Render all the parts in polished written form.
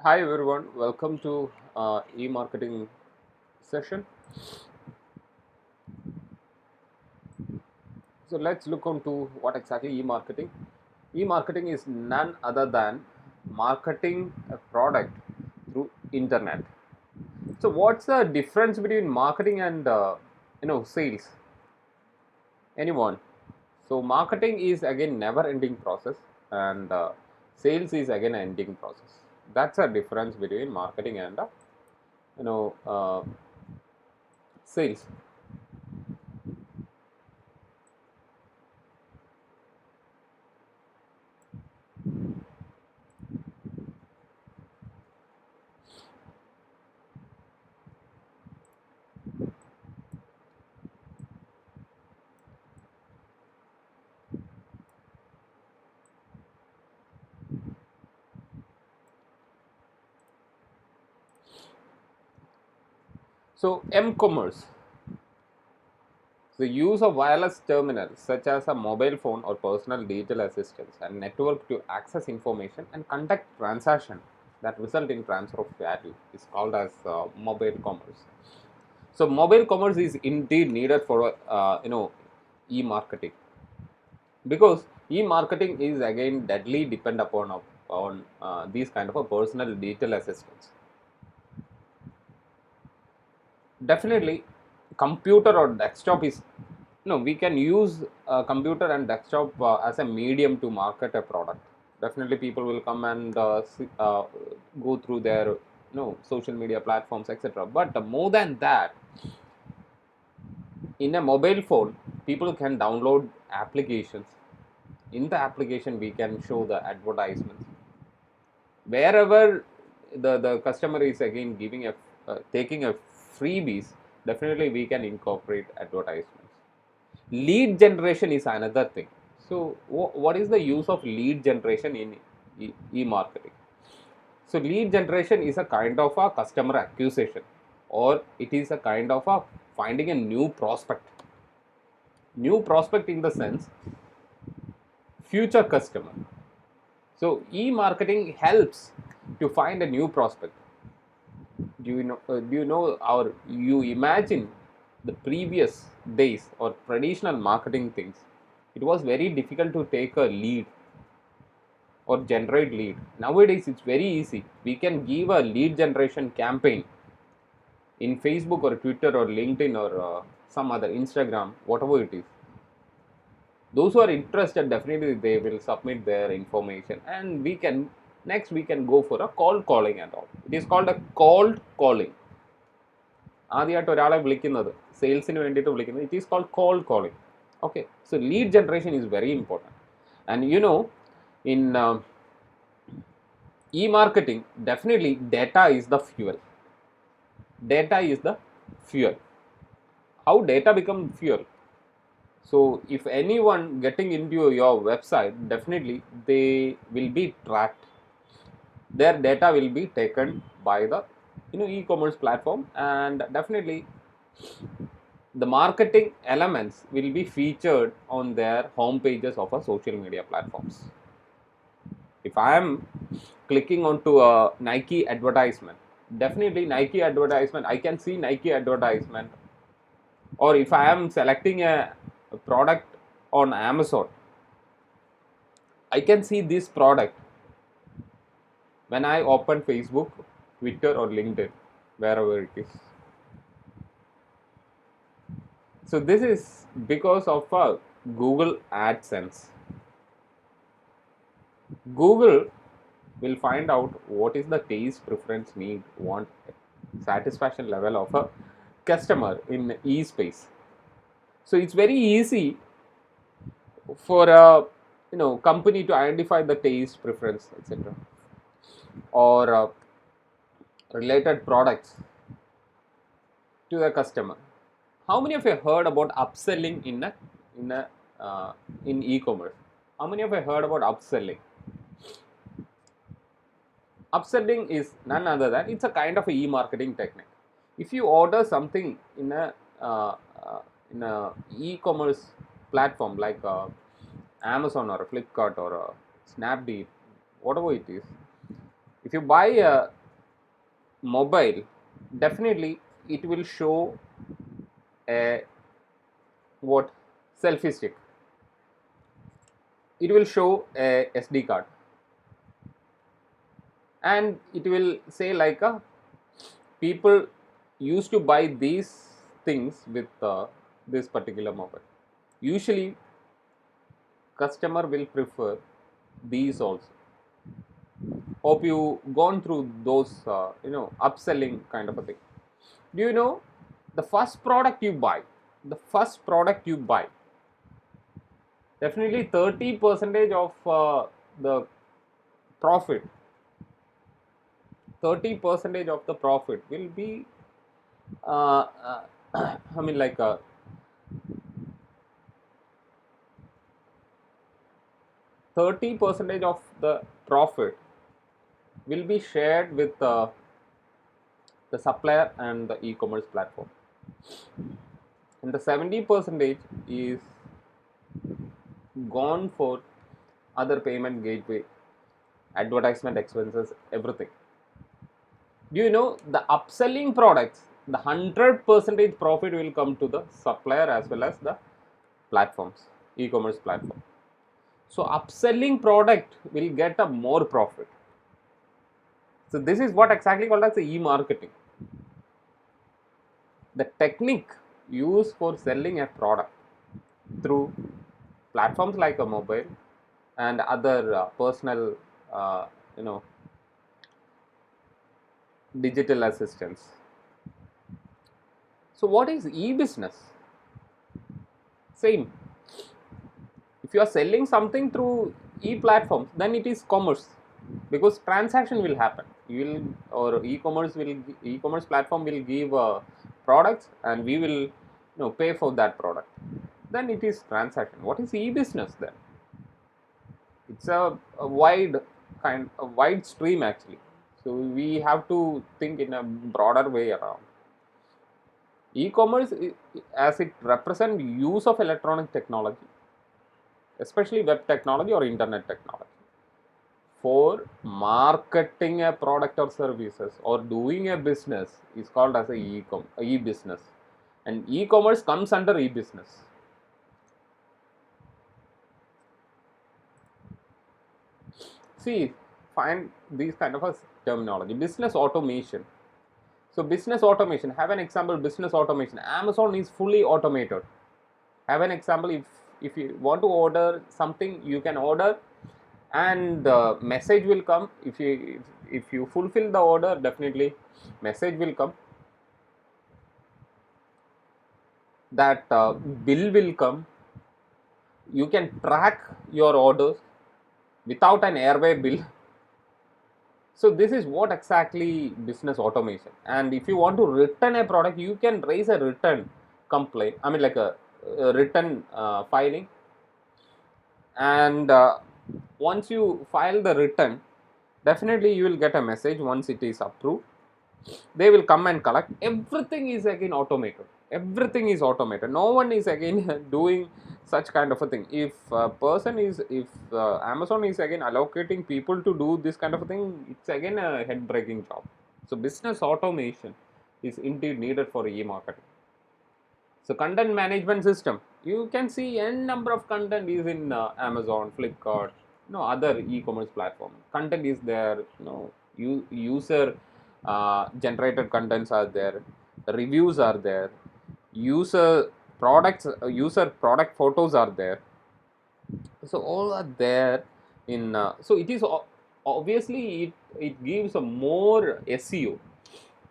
Hi everyone, welcome to e-marketing session. So let's look into what exactly e-marketing. E-marketing is none other than marketing a product through internet. So what's the difference between marketing and sales? Anyone? So marketing is again never-ending process, and sales is again an ending process. That's a difference between marketing and you know uh, sales. So m-commerce, the use of wireless terminals such as a mobile phone or personal digital assistants and network to access information and conduct transaction that result in transfer of value is called as mobile commerce. So mobile commerce is indeed needed for e-marketing because e-marketing is again deadly depend upon these kind of a personal digital assistants. Definitely computer or desktop is no we can use computer and desktop as a medium to market a product. Definitely people will come and go through their social media platforms, etc. But more than that, in a mobile phone people can download applications. In the application we can show the advertisements wherever the customer is again giving a taking a freebies. Definitely we can incorporate advertisements. Lead generation is another thing. So what is the use of lead generation in e-marketing? So lead generation is a kind of a customer acquisition, or it is a kind of a finding a new prospect in the sense future customer. So e-marketing helps to find a new prospect. Do you imagine the previous days or traditional marketing things? It was very difficult to take a lead or generate lead. Nowadays it's very easy. We can give a lead generation campaign in Facebook or Twitter or LinkedIn or some other Instagram, whatever it is. Those who are interested, definitely they will submit their information, and we can go for a cold calling and all. It is called a cold calling. ആദ്യമായിട്ട് ഒരാളെ വിളിക്കുന്നത് സെയിൽസിന് വേണ്ടിയിട്ട് വിളിക്കുന്നത് it is called cold calling. Okay, so lead generation is very important. And in e-marketing, definitely data is the fuel. Data is the fuel. How data become fuel? So if anyone getting into your website, definitely they will be tracked. Their data will be taken by the e-commerce platform, and definitely the marketing elements will be featured on their home pages of a social media platforms. If I am clicking onto a Nike advertisement, definitely Nike advertisement, I can see Nike advertisement. Or if I am selecting a product on Amazon, I can see this product when I open Facebook, Twitter or LinkedIn, wherever it is. So this is because of Google AdSense. Google will find out what is the taste preference need want satisfaction level of a customer in e-space. So it's very easy for a company to identify the taste preference, etc., or related products to the customer. How many of you heard about upselling in a in e-commerce? How many of you heard about upselling? Upselling is none other than it's a kind of a e-marketing technique. If you order something uh, in a e-commerce platform like Amazon or a Flipkart or a Snapdeal, whatever it is, If you buy a mobile, definitely it will show a what selfie stick. It will show a SD card, and it will say like a people used to buy these things with this particular mobile. Usually, customer will prefer these also. Hope you gone through those upselling kind of a thing. Do you know the first product you buy? The first product you buy, definitely 30 percentage of the profit. 30 percentage of the profit will be I mean like 30 percentage of the profit will be shared with the supplier and the e-commerce platform, and the 70 percentage is gone for other payment gateway, advertisement expenses, everything. Do you know the upselling products, the 100 percentage profit will come to the supplier as well as the platforms, e-commerce platform. So upselling product will get a more profit. So this is what exactly called as the e-marketing. The technique used for selling a product through platforms like a mobile and other personal uh, you know digital assistants. So what is e-business? Same. If you are selling something through e-platforms, then it is commerce, because transaction will happen. You will, or e-commerce platform will give products, and we will pay for that product. Then it is transaction. What is e-business then? It's a wide stream actually. So we have to think in a broader way around. E-commerce, as it represents use of electronic technology, especially web technology or internet technology, for marketing a product or services or doing a business, is called as a e-business, and e-commerce comes under e-business. See, find these kind of a terminology. Business automation. So business automation, have an example. Business automation, Amazon is fully automated. Have an example. If you want to order something, you can order, and the message will come. If you fulfill the order, definitely message will come, that bill will come. You can track your orders without an airway bill. So this is what exactly business automation. And if you want to return a product, you can raise a return complaint, I mean like a return filing. And once you file the return, definitely you will get a message. Once it is approved, they will come and collect. Everything is again automated. Everything is automated. No one is again doing such kind of a thing. If Amazon is again allocating people to do this kind of a thing, it's again a head breaking job. So business automation is indeed needed for e-marketing. So content management system, you can see n number of content is in Amazon, Flipkart, other e-commerce platform. Content is there, user generated contents are there, reviews are there, user product photos are there. So all are there in. So it is obviously it gives a more SEO.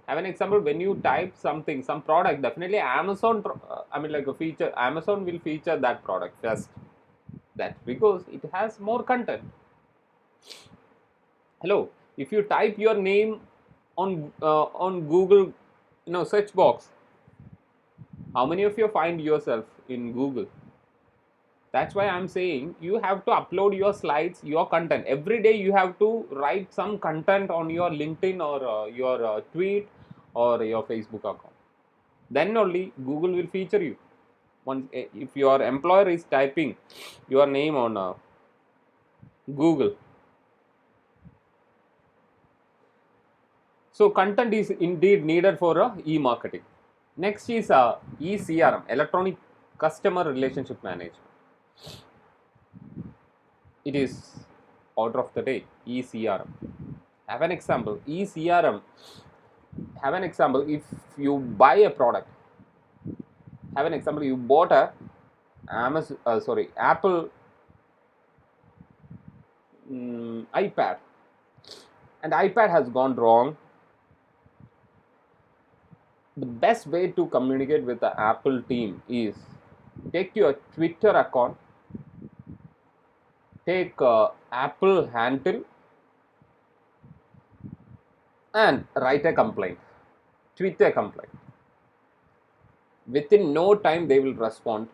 Have an example, when you type something, some product, definitely Amazon I mean like a feature, Amazon will feature that product first. That's because it has more content. Hello, if you type your name on Google search box, how many of you find yourself in Google? That's why I'm saying you have to upload your slides, your content. Every day you have to write some content on your LinkedIn or your tweet or your Facebook account. Then only Google will feature you. Once if your employer is typing your name on Google, So content is indeed needed for e-marketing. Next is ECRM, electronic customer relationship management. It is order of the day, ECRM. Have an example. ECRM, have an example. If you buy a product, have an example, you bought a Apple iPad, and iPad has gone wrong. The best way to communicate with the Apple team is take your Twitter account, take Apple handle, and write a complaint, tweet a complaint. Within no time, they will respond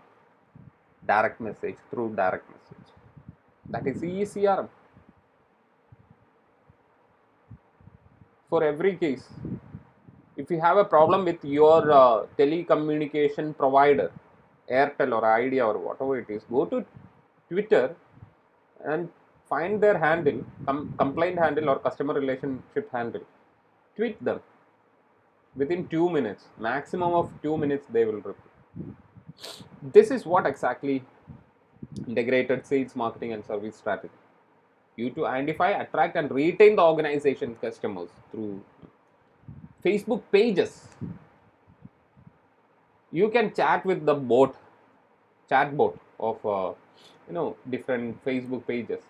direct message through direct message. That is ECRM. For every case, if you have a problem with your telecommunication provider, Airtel or Idea or whatever it is, go to Twitter and find their handle, complaint handle or customer relationship handle. Tweet them. Within 2 minutes, maximum of 2 minutes, they will reply. This is what exactly integrated sales, marketing, and service strategy. You to identify, attract, and retain the organization customers through Facebook pages. You can chat with the chatbot of different Facebook pages.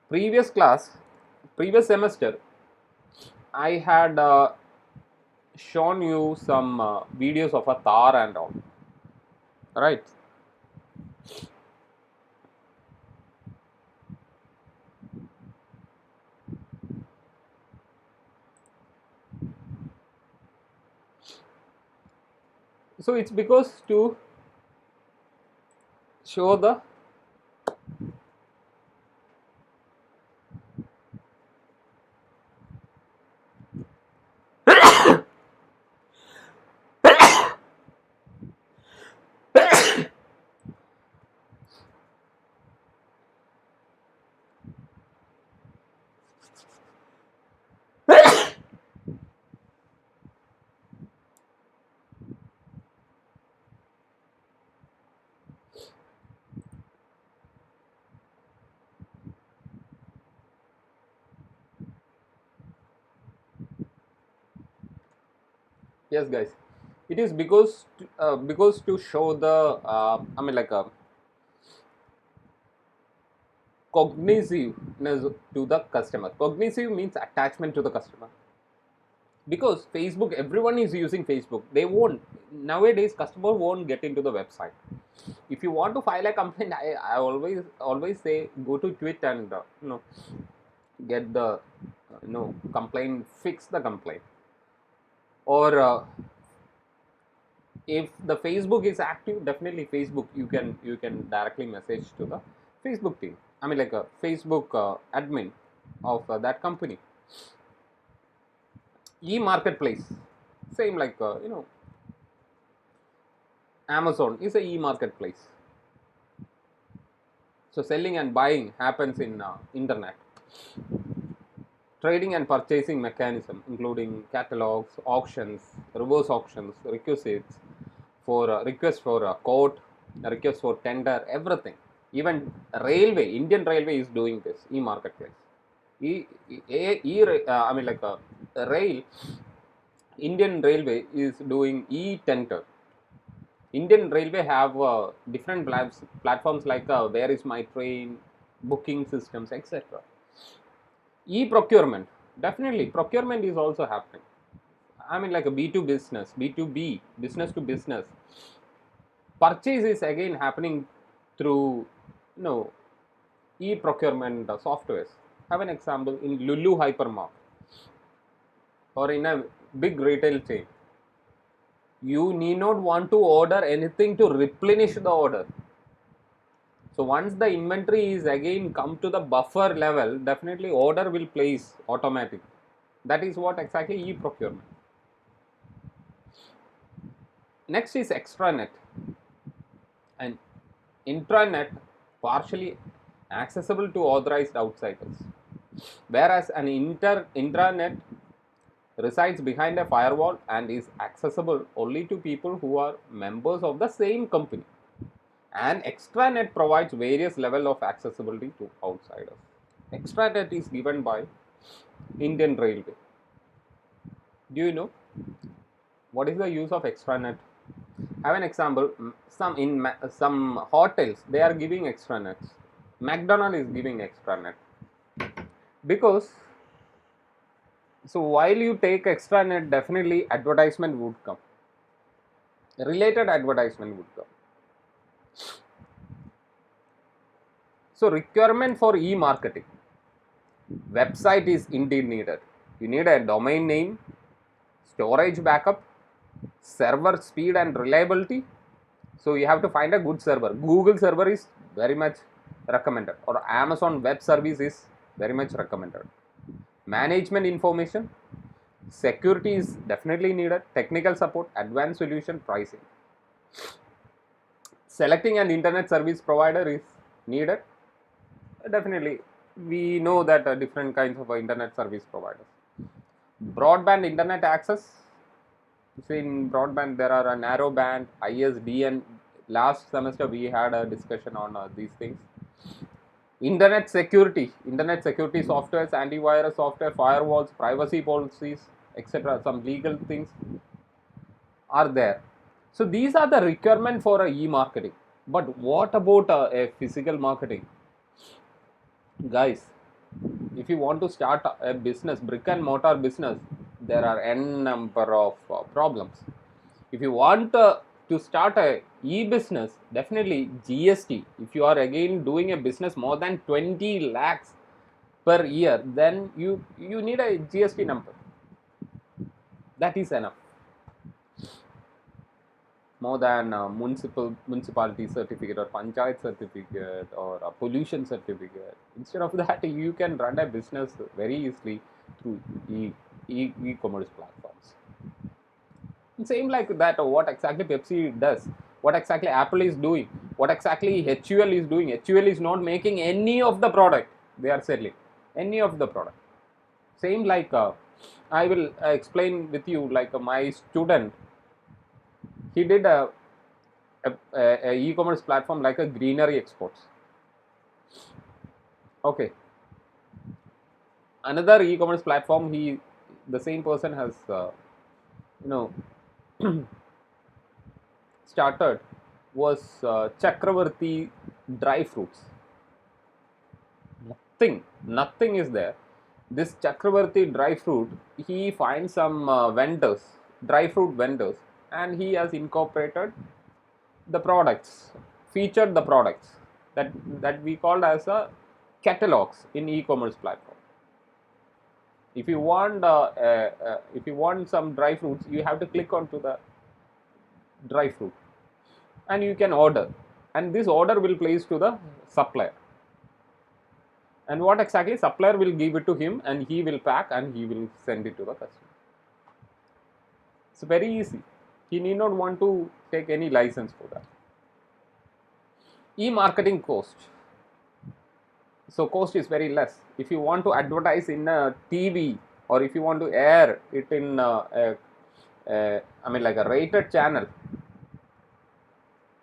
Previous semester, I had shown you some videos of a Thar and all, right? So it's because to show the yes, guys, it is because to show the cognitiveness to the customer. Cognitive means attachment to the customer. Because Facebook, everyone is using Facebook. They won't nowadays. Customer won't get into the website. If you want to file a complaint, I always say go to Twitter and get the complaint, fix the complaint. Or if the Facebook is active, definitely Facebook you can directly message to the Facebook team. I mean like a Facebook admin of that company. E-marketplace, same like Amazon is a e-marketplace. So selling and buying happens in internet. Trading and purchasing mechanism, including catalogs, auctions, reverse auctions, requisites for requests for quote, requests for tender, everything. Even railway, Indian Railway is doing this e-marketplace. Rail, Indian Railway is doing e-tender. Indian Railway have different platforms like Where is my train, booking systems, etc. E-procurement, definitely procurement is also happening. I mean like a B2 business, B2B, business to business. Purchase is again happening through e-procurement softwares. Have an example in Lulu Hypermart or in a big retail chain. You need not want to order anything to replenish the order. So once the inventory is again come to the buffer level, definitely order will place automatic. That is what exactly e-procurement. Next is extranet and intranet, partially accessible to authorized outsiders. Whereas an intranet resides behind a firewall and is accessible only to people who are members of the same company. And extranet provides various level of accessibility to outsiders. Extranet is given by Indian Railway. Do you know what is the use of extranet? I have an example. Some hotels they are giving extranets. McDonald is giving extranet because so while you take extranet, definitely advertisement would come. Related advertisement would come. So requirement for e-marketing. Website is indeed needed. You need a domain name, storage backup, server speed and reliability. So you have to find a good server. Google server is very much recommended, or Amazon web service is very much recommended. Management information, security is definitely needed, technical support, advanced solution, pricing. Selecting an internet service provider is needed. Definitely, we know that different kinds of internet service providers. Broadband internet access. See, in broadband there are a narrow band, ISDN. Last semester we had a discussion on these things. Internet security softwares, antivirus software, firewalls, privacy policies, etc. Some legal things are there. So these are the requirement for a e-marketing. But what about a physical marketing? Guys, if you want to start a business, brick and mortar business, there are n number of problems. If you want to start a e-business, definitely GST. If you are again doing a business more than 20 lakhs per year, then you need a GST number. That is enough. More than municipality certificate or panchayat certificate or a pollution certificate. Instead of that, you can run a business very easily through e-commerce platforms. Same like that, what exactly Pepsi does, what exactly Apple is doing, what exactly HUL is doing. HUL is not making any of the product they are selling, any of the product. Same like I will explain with you, like my student, he did a e-commerce platform like a greenery exports. Okay, another e-commerce platform, the same person has you know started was Chakravarti dry fruits. Nothing is there. This Chakravarti dry fruit, he finds some vendors, dry fruit vendors, and he has incorporated the products, featured the products that we called as a catalogs in e-commerce platform. If you want some dry fruits, you have to click onto the dry fruit, and you can order, and this order will place to the supplier. And what exactly supplier will give it to him, and he will pack and he will send it to the customer. It's very easy. He need not want to take any license for that. E-marketing cost. So cost is very less. If you want to advertise in a TV, or if you want to air it in like a rated channel,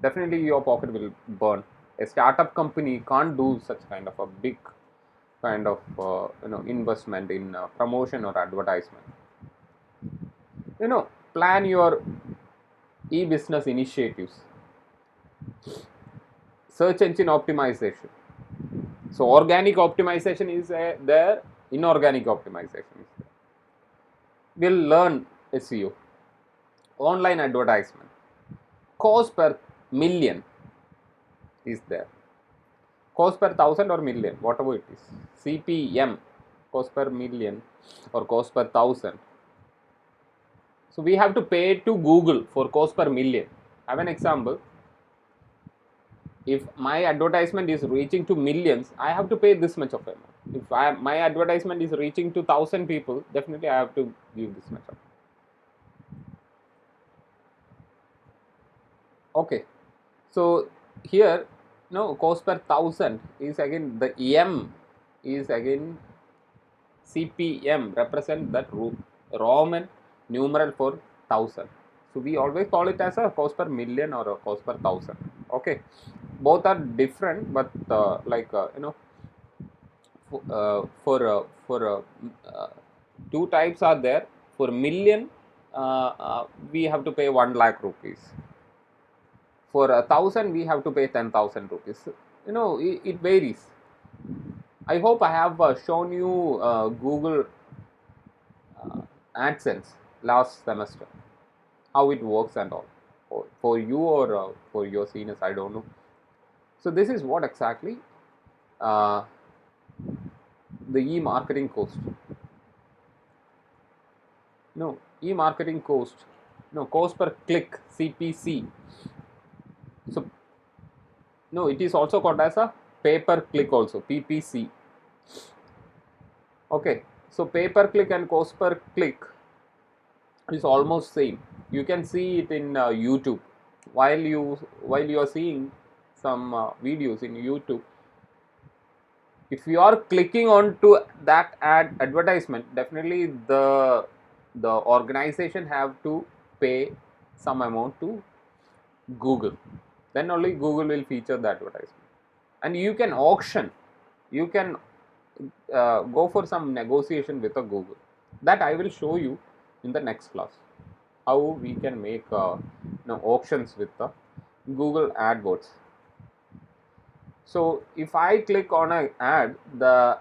definitely your pocket will burn. A startup company can't do such kind of a big kind of investment in promotion or advertisement. Plan your e-business initiatives. Search engine optimization. So organic optimization is there, inorganic optimization is there. We'll learn SEO, online advertisement, cost per million is there, cost per thousand or million, whatever it is, CPM, cost per million or cost per thousand. So we have to pay to Google for cost per million. I have an example. If my advertisement is reaching to millions, I have to pay this much of amount. If my advertisement is reaching to 1,000 people, definitely I have to give this much of. Okay, so here cost per thousand is again the M is again CPM represent that rule. Roman numeral for 1000. So we always call it as a cost per million or a cost per 1000. Okay, both are different, but for two types are there. For million, we have to pay 1 lakh rupees. For 1000, we have to pay 10,000 rupees. It varies. I hope I have shown you Google AdSense last semester, how it works and all. For you or for your seniors, I don't know. So this is what exactly uh, the e-marketing cost. No, e-marketing cost. No, cost per click, CPC. So no, it is also called as a pay per click also, PPC. Okay, so pay per click and cost per click is almost same. You can see it in YouTube. While you are seeing some videos in YouTube, if you are clicking on to that advertisement, definitely the organization have to pay some amount to Google. Then only Google will feature the advertisement, and you can auction. You can go for some negotiation with a Google. That I will show you in the next class, how we can make auctions with the Google AdWords. So if I click on an ad, the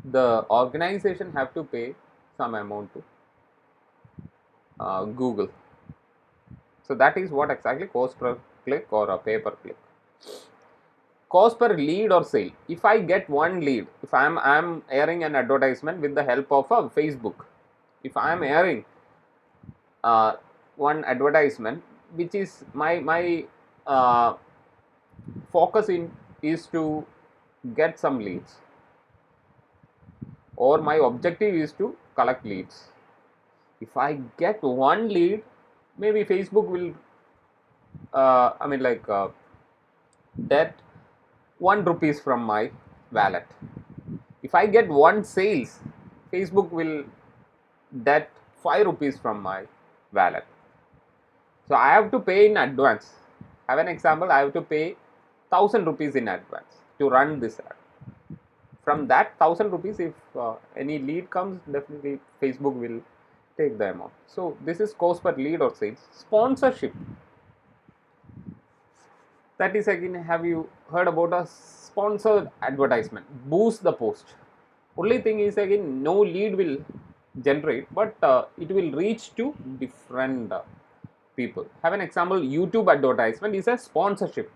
the organization have to pay some amount to Google. So that is what exactly cost per click or a pay per click. Cost per lead or sale. If I get one lead, if I'm airing an advertisement with the help of a Facebook, if I'm airing one advertisement, which is my uh, focus in is to get some leads, or my objective is to collect leads. If I get one lead, maybe Facebook will that 1 rupees from my wallet. If I get one sales, Facebook will that 5 rupees from my wallet. So I have to pay in advance. Have an example, I have to pay 1000 rupees in advance to run this ad. From that 1000 rupees, if any lead comes, definitely Facebook will take the amount. So this is cost per lead or sales. Sponsorship. That is again, have you heard about a sponsored advertisement? Boost the post. Only thing is again, no lead will generate, but it will reach to different people. Have an example, YouTube advertisement is a sponsorship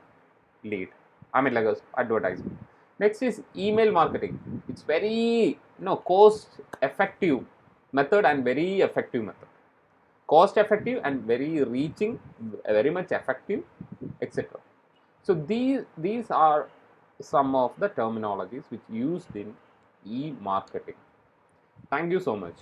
lead. Like a advertisement. Next is email marketing. It's very cost effective method and very effective method. Cost effective and very reaching, very much effective, etc. So these are some of the terminologies which used in e-marketing. Thank you so much.